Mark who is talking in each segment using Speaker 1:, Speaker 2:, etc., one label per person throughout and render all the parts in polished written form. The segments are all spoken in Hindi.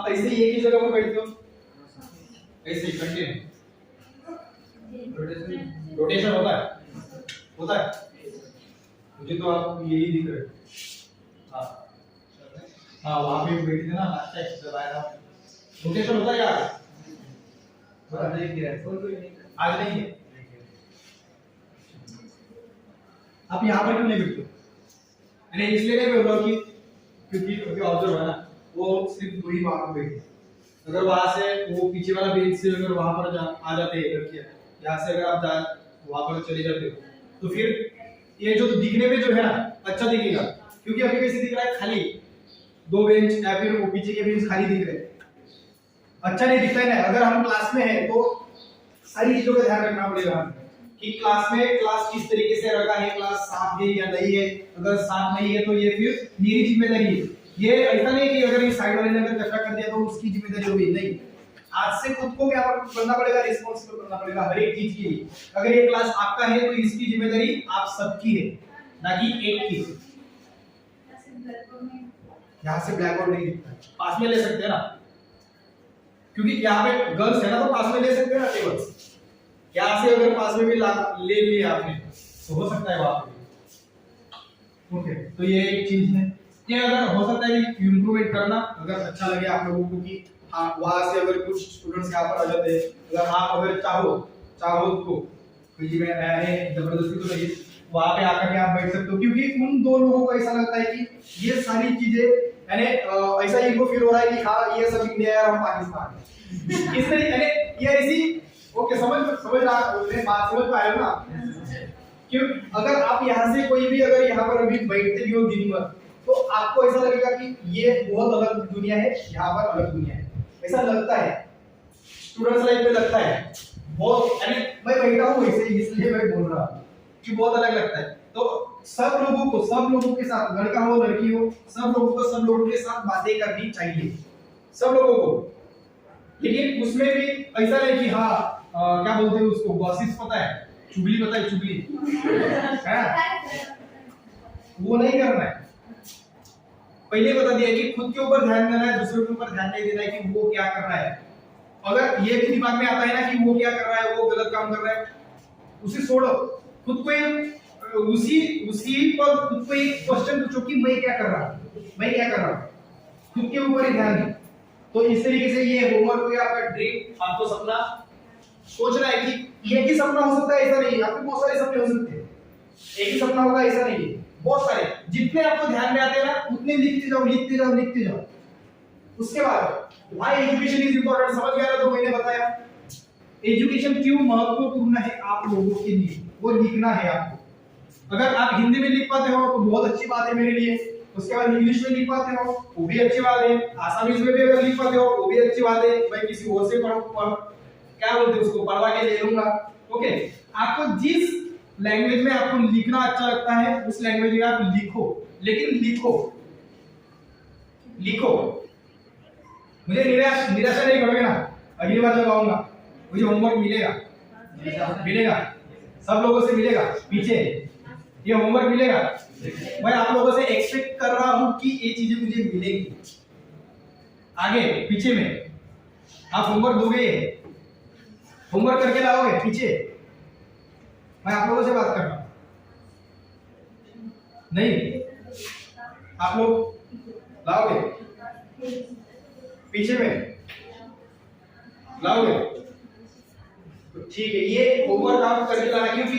Speaker 1: आप ऐसे ही एक ही जगह पर बैठते हो, ऐसे ही कंटिन्यू रोटेशन होता है। मुझे तो आप यही दिख रहे हो। हाँ वहाँ पे बैठे थे ना, अच्छा एक्सरसाइज आया था, रोटेशन होता है यार। आज नहीं है। आप यहाँ पर क्यों नहीं बैठते? मैंने इसलिए नहीं बोल रहा कि क्योंकि ऑब्जर्व है ना, वो सिर्फ दो ही वहां पर बैठे। अगर वहां से वो पीछे वाला बेंच से अगर वहां पर आ जाते हैं लड़कियां, यहाँ से अगर आप वहां पर चले जाते हो तो फिर ये जो दिखने में जो है ना अच्छा दिखेगा, क्योंकि अभी कैसे दिख रहा है, खाली दो बेंच या फिर वो पीछे के बेंच खाली दिख रहे हैं, अच्छा नहीं दिखता है ना। अगर हम क्लास में है तो सारी चीजों का ध्यान रखना पड़ेगा कि क्लास में क्लास किस तरीके से रखा है, क्लास साफ है या नहीं है। अगर साफ नहीं है तो ये फिर मेरी जिम्मेदारी है। ये ऐसा नहीं कि अगर ये साइड वाले ने अगर कचरा कर दिया तो उसकी जिम्मेदारी होगी, नहीं। आज से खुद को क्या करना पड़ेगा, रिस्पांसिबल करना पड़ेगा हर एक चीज के लिए। अगर ये क्लास आपका है तो इसकी जिम्मेदारी आप सबकी है, ना कि एक की। यहाँ से ब्लैक बोर्ड नहीं दिखता, पास में ले सकते हैं ना, क्योंकि यहाँ पे गर्ल्स है ना तो पास में ले सकते हैं ना टेबल्स। यहाँ से अगर पास में भी ले लिया आपने तो हो सकता है वहां पे। ओके, तो ये एक चीज है। ये अगर हो सकता है कि इम्प्रूवमेंट करना, अगर अच्छा लगे आप लोगों को कि हाँ वहां से अगर कुछ स्टूडेंट्स यहाँ पर आ जाते हैं, अगर आप अगर चाहो तो कोई जी मैं जबरदस्ती तो नहीं, वहां पे आकर के आप बैठ सकते हो, क्योंकि उन दो लोगों को ऐसा लगता है कि ये सारी चीजें यानी ऐसा इनको फील हो रहा है कि हाँ ये सब इंडिया है और हम पाकिस्तान इस तरीके यानी ये ऐसी। ओके, समझ रहा मैं बात समझ पा रहे हो ना? क्यों अगर आप यहाँ से कोई भी अगर यहाँ पर अभी बैठते भी हो दिन भर तो आपको ऐसा लगेगा कि ये बहुत अलग दुनिया है, यहाँ पर अलग दुनिया है, ऐसा लगता है। स्टूडेंट्स लाइफ में लगता है बहुत, यानी मैं बैठा हूँ ऐसे इसलिए मैं बोल रहा हूँ कि बहुत अलग लगता है। तो सब लोगों के साथ, लड़का हो लड़की हो, सब लोगों के साथ बातें करनी चाहिए, सब लोगों को। लेकिन उसमें भी ऐसा नहीं कि हाँ क्या बोलते हैं उसको, गॉसिप पता है, चुगली पता है, चुगली है वो नहीं करना है। पहले बता दिया कि खुद के ऊपर ध्यान देना है, दूसरों के ऊपर ध्यान नहीं देना है कि वो क्या कर रहा है। अगर ये भी दिमाग में आता है ना कि वो क्या कर रहा है, वो गलत काम कर रहा है, उसे छोड़ो, खुद को उसी पर खुद को एक क्वेश्चन पूछो कि मैं क्या कर रहा हूँ, खुद के ऊपर ही ध्यान दो। तो इस तरीके से ये होमवर्क हो गया आपका ड्रीम, आपको सपना सोचना है कि एक ही सपना हो सकता है, ऐसा नहीं है, आपके बहुत सारे सपने हो सकते हैं, एक ही सपना होगा ऐसा नहीं है, बहुत सारे। जितने आपको ध्यान में आते हैं ना उतने लिखते जाओ। उसके बाद व्हाई एजुकेशन इज इंपॉर्टेंट समझ गया ना, तो मैंने बताया एजुकेशन क्यों महत्वपूर्ण है आप लोगों के लिए, वो लिखना है आपको। अगर आप हिंदी में लिख पाते हो तो बहुत अच्छी बात है मेरे लिए, उसके बाद इंग्लिश में लिख पाते हो वो भी अच्छी बात है, आसामीज में भी अगर लिख पाते हो वो भी अच्छी बात है, मैं किसी और से क्या बोलते हैं उसको पढ़वा के ले लूंगा। ओके, आपको जिस लैंग्वेज में आपको लिखना अच्छा लगता है उस लैंग्वेज में आप लिखो, लेकिन लिखो। मुझे निराशा नहीं करोगे ना, अगली बार जब आऊंगा मुझे होमवर्क मिलेगा सब लोगों से मिलेगा, पीछे ये होमवर्क मिलेगा, मैं आप लोगों से एक्सपेक्ट कर रहा हूं कि ये चीजें मुझे मिलेगी। आगे पीछे में आप होमवर्क दोगे, होमवर्क करके लाओगे पीछे, मैं आप लोगों से बात कर रहा हूं, नहीं आप लोग लाओगे पीछे में लाओगे, ठीक है। ये होमवर्क आप करके लाना, क्योंकि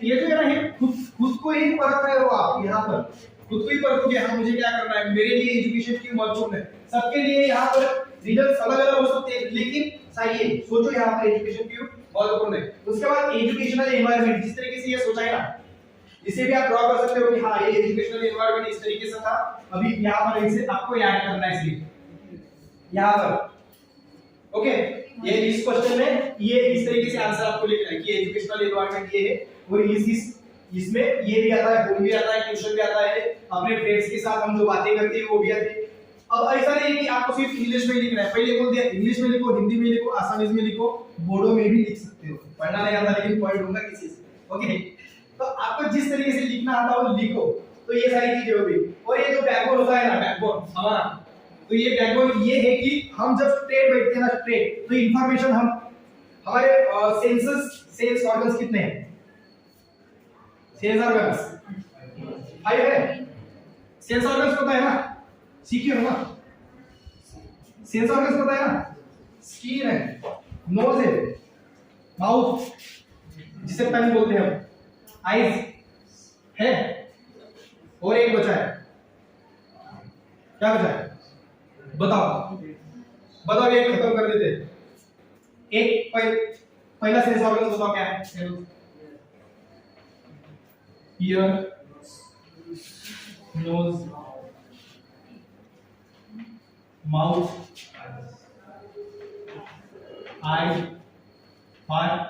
Speaker 1: ये जो है ना खुद को ही परख रहे हो आप, यहाँ पर खुद को ही परखोगे हाँ मुझे क्या करना है, मेरे लिए एजुकेशन क्यों महत्वपूर्ण है। सबके लिए यहाँ पर रिजल्ट अलग अलग हो सकते हैं, लेकिन चाहिए सोचो यहाँ पर एजुकेशन क्यों महत्वपूर्ण है। उसके बाद एजुकेशनल एनवायरनमेंट, जिस तरीके से ये सोचा है ना, इसे भी आप ड्रॉ कर सकते हो कि हाँ ये एजुकेशनल एनवायरनमेंट इस तरीके से था, अभी यहाँ पर इसे आपको याद करना है, इसलिए यहाँ पर ओके। ये इस क्वेश्चन में ये इस तरीके से आंसर आपको लिखना है कि एजुकेशनल एनवायरनमेंट ये है, और इसमें ये भी आता है, होम भी आता है, ट्यूशन भी आता है, अपने फ्रेंड्स के साथ हम जो बातें करते हैं वो भी आते हैं। अब ऐसा नहीं है कि आपको सिर्फ इंग्लिश में लिखना है, पहले बोल दिया इंग्लिश में लिखो, हिंदी में लिखो, आसामीज में लिखो, बोडो में भी लिख सकते हो, पढ़ना नहीं आता लेकिन पॉइंट होगा किसी से, ओके। तो आपको जिस तरीके से लिखना आता है वो लिखो, तो ये सारी चीजें होगी। और ये जो बैकबोन होता है ना, बैकबोन हमारा, तो ये बैकबोन ये है कि हम जब स्ट्रेट बैठते हैं ना स्ट्रेट, तो इंफॉर्मेशन हम हमारे सेंस ऑर्गन्स कितने हैं? सेंस ऑर्गन्स 5 है। सेंस ऑर्गन्स पता है ना, सीखे हो ना? सेंस ऑर्गन्स पता है ना, स्किन है, नोज है, माउथ जिसे टंग बोलते हैं हम, आईज है, और एक बचा है। क्या बचा है? बताओ बताओ, ये खत्म कर देते हैं। एक पहला सेंस ऑर्गन बताओ क्या है? ईयर, नोज, माउथ, आई, हार्ट,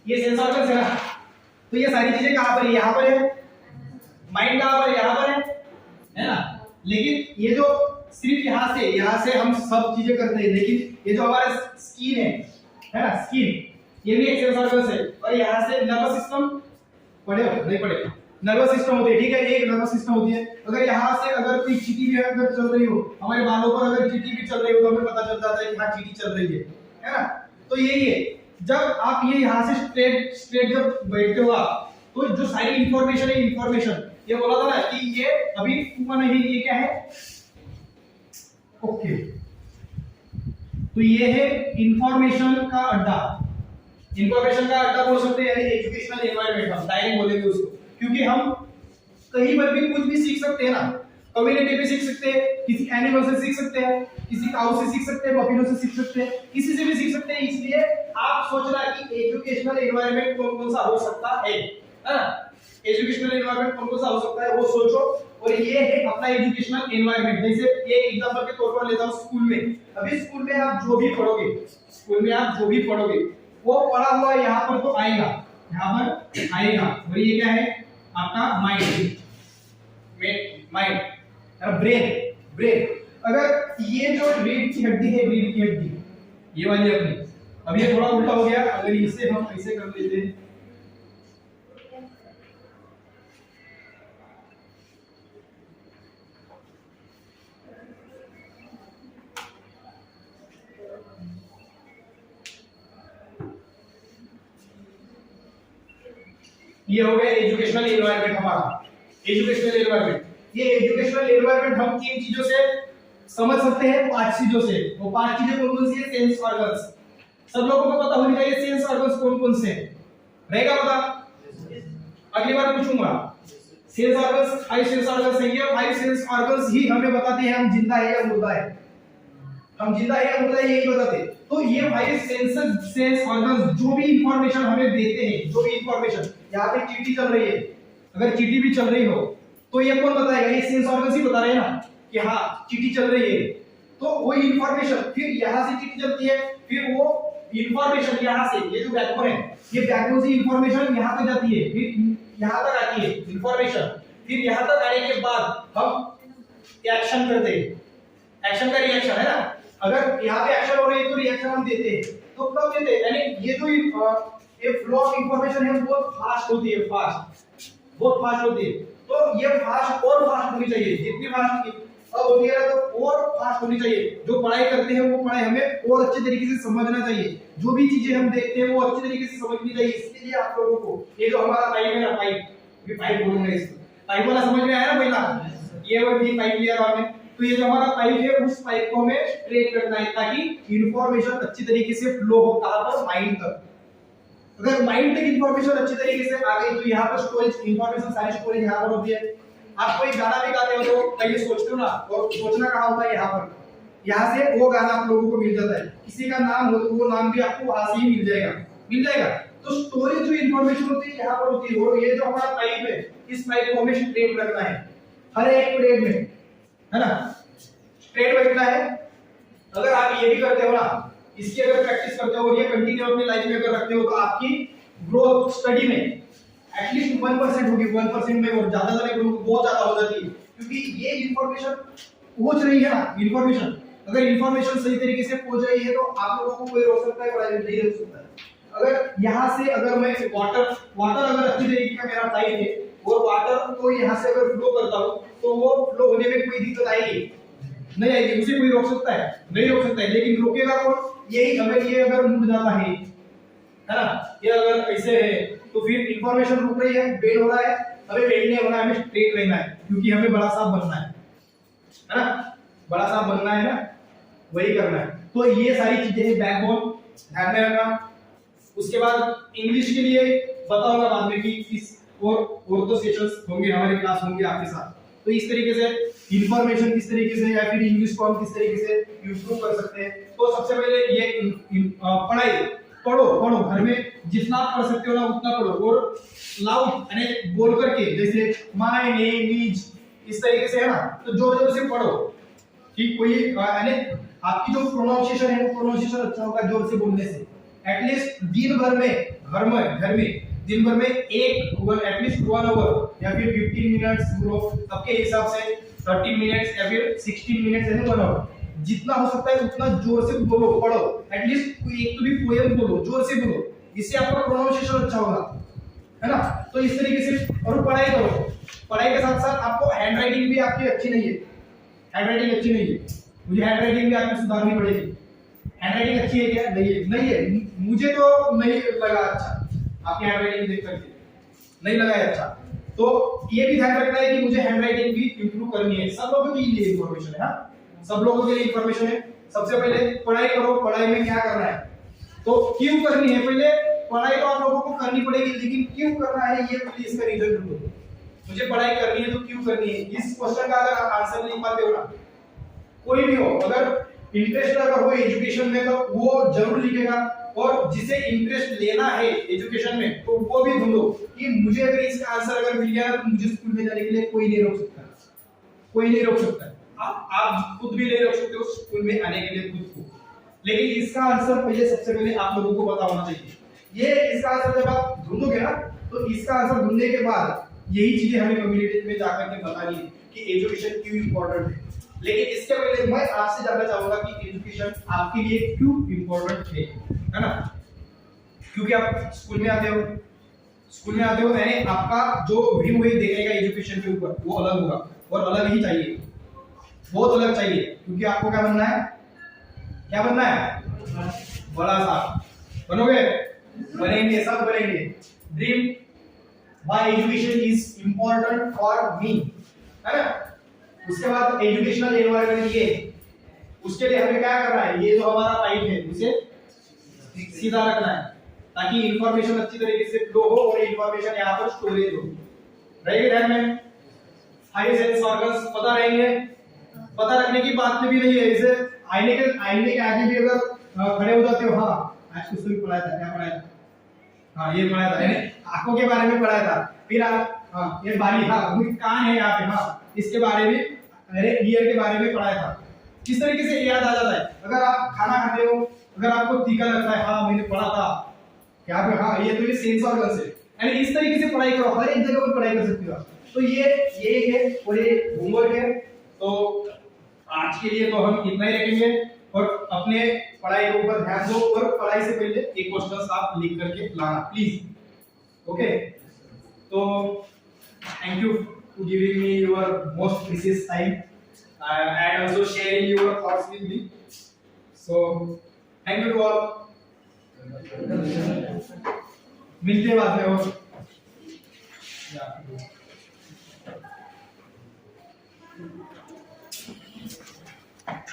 Speaker 1: ये सेंस ऑर्गन्स है ना। तो ये सारी चीजें कहां पर है? यहां पर है। माइंड कहां पर है? यहां पर है ना। लेकिन ये जो सिर्फ यहां से हम सब चीजें करते हैं, लेकिन ये जो हमारा स्किन है ना, स्किन, ये भी एक सेंस ऑर्गन्स है। और यहां से नर्वस सिस्टम, पढ़े हो नहीं पढ़े? नर्वस सिस्टम होती है, ठीक है, एक नर्वस सिस्टम होती है। अगर यहां से अगर कोई चीटी भी अगर चल रही हो, हमारे बालों पर अगर चीटी भी चल रही हो, तो हमें पता चल जाता है कि हाँ चीटी चल रही है ना। तो यही है, जब आप ये यहां से स्ट्रेट जब बैठते हो आप, तो जो सारी इंफॉर्मेशन है, इंफॉर्मेशन ये बोला था ना कि ये अभी हुआ नहीं, ये क्या है? ओके, तो ये है इंफॉर्मेशन का अड्डा। इंफॉर्मेशन का अड्डा बोल सकते हैं, यानी एजुकेशनल एनवायरनमेंट हम डायरेक्ट बोलेंगे उसको, क्योंकि हम कहीं पर भी कुछ भी सीख सकते हैं ना। कम्युनिटी भी सीख सकते हैं, किसी एनिमल से सीख सकते हैं, किसी काऊ से सीख सकते हैं, बफेलो से सीख सकते हैं, किसी से भी सीख सकते हैं। इसलिए आप सोचना कि एजुकेशनल एनवायरनमेंट कौन कौन सा हो सकता है ना। एजुकेशनल एनवायरनमेंट कौन कौन सा हो सकता है वो सोचो। और ये है अपना एजुकेशनल एनवायरनमेंट। जैसे एक एग्जांपल के तौर पर लेता हूं, स्कूल में। अभी स्कूल में आप जो भी पढ़ोगे, स्कूल में आप जो भी पढ़ोगे वो पढ़ा हुआ यहाँ पर तो आएगा, यहाँ पर आएगा। और ये क्या है? आपका माइंड, ब्रेन। अगर ये जो रीढ़ की हड्डी है, रीढ़ की हड्डी ये वाली अपनी, अब ये थोड़ा उल्टा हो गया, अगर इसे हम ऐसे कर लेते हैं, ये हो गया एजुकेशनल एनवायरनमेंट हमारा। एजुकेशनल एनवायरनमेंट, ये एजुकेशनल एनवायरनमेंट हम 3 चीजों से समझ सकते हैं, 5 चीजों से। वो 5 चीजें कौन कौन सी है? Sense organs. सब लोगों को पता होनी चाहिए सेंस ऑर्गन्स कौन कौन से हैं, रहेगा पता? अगली बार पूछूंगा। सेंस ऑर्गन्स 5 सेंस ऑर्गन्स है, ये 5 सेंस ऑर्गन्स ही हमें बताते हैं हम जिंदा है या मुर्दा है। हम जिंदा है या मुर्दा है यही बताते हैं। तो ये 5 सेंस ऑर्गन्स जो भी इंफॉर्मेशन हमें देते हैं, जो भी इंफॉर्मेशन, यहाँ पे चींटी चल रही है, अगर चींटी भी चल रही हो तो ये कौन बताएगा? ये सेंस ऑर्गन्स ही बता रहे हैं ना कि हाँ चींटी चल रही है। तो वो इंफॉर्मेशन फिर यहाँ से चींटी चलती है, फिर वो इंफॉर्मेशन यहाँ से, ये जो बैकबोन है, ये बैकबोन से इंफॉर्मेशन यहाँ तक जाती है, फिर यहाँ तक आती है इंफॉर्मेशन। फिर यहाँ तक आने के बाद हम एक्शन करते हैं। एक्शन का रिएक्शन है ना, अगर यहाँ पे एक्शन हो रही है तो रिएक्शन हम देते हैं। तो कब देते हैं? यानी ये जो ये फ्लो ऑफ इंफॉर्मेशन है बहुत फास्ट होती है, बहुत फास्ट होती है। तो ये फास्ट और फास्ट होनी चाहिए, जितनी फास्ट अब होती है तो और फास्ट होनी चाहिए। जो पढ़ाई करते हैं वो पढ़ाई हमें और अच्छे तरीके से समझना चाहिए। जो भी चीजें हम देखते हैं वो अच्छे तरीके से समझनी चाहिए। इसलिए आप लोगों को ये जो हमारा पाइप है ना, पाइप बोलूंगा इसको, पाइप वाला समझ में आया ना पहला? ये और भी पाइप लिया आपने। तो ये जो हमारा पाइप है, उस पाइप को हमें स्ट्रेट करना है ताकि इंफॉर्मेशन अच्छी तरीके से फ्लो हो। कहां पर? माइंड तक। अगर माइंड तक इंफॉर्मेशन अच्छी तरीके से आ गई तो यहाँ पर स्टोरेज, इंफॉर्मेशन सारी स्टोरेज यहाँ पर होती है। आप कोई गाना भी गाते हो तो पहले सोचते हो ना, और सोचना कहाँ होता है? यहाँ पर। यहाँ से वो गाना आप लोगों को मिल जाता है। किसी का नाम हो तो वो नाम भी आपको वहां से ही मिल जाएगा। तो स्टोरेज जो इंफॉर्मेशन होती है यहाँ पर होती है। और ये जो हमारा पाइप है, इस पाइप को हमें स्ट्रेट रखना है हर एक प्लेट में, है ना, स्ट्रेट बैठना है। अगर आप ये भी करते हो ना, इसकी अगर प्रैक्टिस करते हो और ये कंटिन्यू अपनी लाइफ में अगर रखते हो तो आपकी ग्रोथ स्टडी में एटलीस्ट 1% होगी। 1% में और ज्यादा बहुत ज्यादा हो जाती है, क्योंकि ये इंफॉर्मेशन पहुंच रही है ना। इंफॉर्मेशन अगर इंफॉर्मेशन सही तरीके से पहुंच रही है तो आप लोगों को कोई रोक सकता है? नहीं रोक सकता है। अगर यहाँ से अगर मैं वाटर अगर अच्छी तरीके का मेरा पाइप है और वाटर को यहाँ से अगर फ्लो करता हूँ तो वो फ्लो होने में कोई दिक्कत आएगी नहीं आएगी, उसे कोई रोक सकता है नहीं रोक सकता है, लेकिन रोकेगा कौन? यही अगर ये अगर मुड़ जाता है ना, ये अगर ऐसे है तो फिर इंफॉर्मेशन रुक रही है, बेंड हो रहा है, हमें बेंड नहीं होना है, हमें स्ट्रेट रहना है क्योंकि हमें बड़ा साहब बनना है ना, बड़ा साहब बनना है ना, वही करना है। तो ये सारी चीजें हैं बैकबोन, ध्यान में रखना। उसके बाद इंग्लिश के लिए बताऊंगा बाद में कि किस और तो सेशंस होंगे हमारे क्लास होंगे आपके साथ, तो इस तरीके से इंफॉर्मेशन किस तरीके से या फिर इंग्लिश को हम किस तरीके से इंप्रूव कर सकते हैं। तो सबसे पहले ये पढ़ाई पढ़ो घर में जितना आप पढ़ सकते हो ना उतना पढ़ो, और लाउड यानी बोल करके, जैसे माय नेम इज इस तरीके से है ना, तो जोर जोर से पढ़ो कि कोई यानी आपकी जो प्रोनाउंसिएशन है वो प्रोनाउंसिएशन अच्छा होगा जोर से बोलने से। एटलीस्ट दिन भर में घर में दिन भर में एटलीस्ट 1 आवर या फिर 15 मिनट्स बोलो, सबके हिसाब से 30 मिनट्स या फिर 16 मिनट्स यानी 1 आवर, जितना हो सकता है उतना जोर से बोलो, पढ़ो। एटलीस्ट कोई एक तो भी पोएम बोलो, जोर से बोलो, इससे आपका प्रोनाउंसिएशन अच्छा होगा, है ना। तो इस तरीके से और पढ़ाई करो। पढ़ाई के साथ साथ आपको हैंड राइटिंग भी आपकी अच्छी नहीं है, हैंड राइटिंग अच्छी नहीं है, मुझे हैंड राइटिंग भी आपकी सुधारनी पड़ेगी। हैंड राइटिंग अच्छी है क्या? नहीं है, मुझे तो नहीं लगा अच्छा, आपकी हैंड राइटिंग देख करके नहीं लगा है अच्छा। तो ये भी ध्यान रखना है कि मुझे हैंड राइटिंग भी इंप्रूव करनी है। सब लोगों के लिए इंफॉर्मेशन है, हाँ सब लोगों के लिए इंफॉर्मेशन है। सबसे पहले पढ़ाई करो, पढ़ाई में क्या करना है तो क्यों करनी है, पहले पढ़ाई तो आप लोगों को करनी पड़ेगी, लेकिन क्यों करना है ये पहले इसका रीजन ढूंढो। मुझे पढ़ाई करनी है तो क्यों करनी है, इस क्वेश्चन का अगर आप आंसर नहीं पाते हो ना, कोई भी हो, अगर इंटरेस्ट अगर हो एजुकेशन में तो वो जरूर लिखेगा, और जिसे इंटरेस्ट लेना है एजुकेशन में तो वो भी ढूंढो कि मुझे अगर इसका आंसर अगर मिल गया तो मुझे स्कूल में जाने के लिए कोई नहीं रोक सकता, कोई नहीं रोक सकता। आप खुद भी नहीं रोक सकते हो स्कूल में आने के लिए खुद को, लेकिन इसका आंसर पहले सबसे पहले आप लोगों को पता होना चाहिए। ये इसका आंसर जब आप ढूंढोगे ना तो इसका आंसर ढूंढने के बाद यही चीजें हमें कम्युनिटी में जाकर के बतानी है कि एजुकेशन क्यों इंपॉर्टेंट है। लेकिन इसके पहले मैं आपसे जानना चाहूंगा कि एजुकेशन आपके लिए क्यों इंपॉर्टेंट है ना। क्योंकि आप स्कूल में आते हो यानी आपका जो व्यू है देखने का एजुकेशन के ऊपर वो अलग होगा, और अलग ही चाहिए, बहुत अलग चाहिए। क्योंकि आपको क्या बनना है, क्या बनना है, बड़ा साहब बनोगे, बनेंगे, सब बनेंगे। Dream why education is important for me, है ना। उसके बाद एजुकेशनल एनवायरनमेंट, ये उसके लिए हमें क्या करना है, ये जो हमारा पाइप है उसे सीधा रखना है ताकि इंफॉर्मेशन अच्छी तरीके से फ्लो हो और इंफॉर्मेशन यहाँ पर स्टोरेज हो। रहेंगे ध्यान में, हाई सेंस ऑर्गन्स पता रहेंगे, पता रखने की बात भी नहीं है। इसे आईने के आगे भी अगर खड़े हो जाते हो, हाँ आज कुछ भी पढ़ाया था, क्या पढ़ाया था, हाँ ये पढ़ाया था, आंखों के बारे में पढ़ाया था। फिर आप हाँ ये बाली, हाँ कान है यहाँ पे, हाँ इसके बारे में, अरे ईयर के बारे में पढ़ाया था। किस तरीके से याद आ जाता है, अगर आप खाना खाते हो, अगर आपको तीखा लगता है, हाँ मैंने पढ़ा था क्या पे, हाँ ये तो ये सेंस ऑर्गन से, यानी इस तरीके से पढ़ाई करो, हर एक जगह पर पढ़ाई कर सकते हो। तो ये है और ये होमवर्क है। तो आज के लिए तो हम इतना ही रखेंगे, और अपने पढ़ाई के ऊपर ध्यान दो, और पढ़ाई से पहले एक क्वेश्चन आप लिख करके लाना प्लीज। ओके, तो thank you to giving me your most precious time and also sharing your thoughts with me. So thank you to all. मिलते हैं बाद में और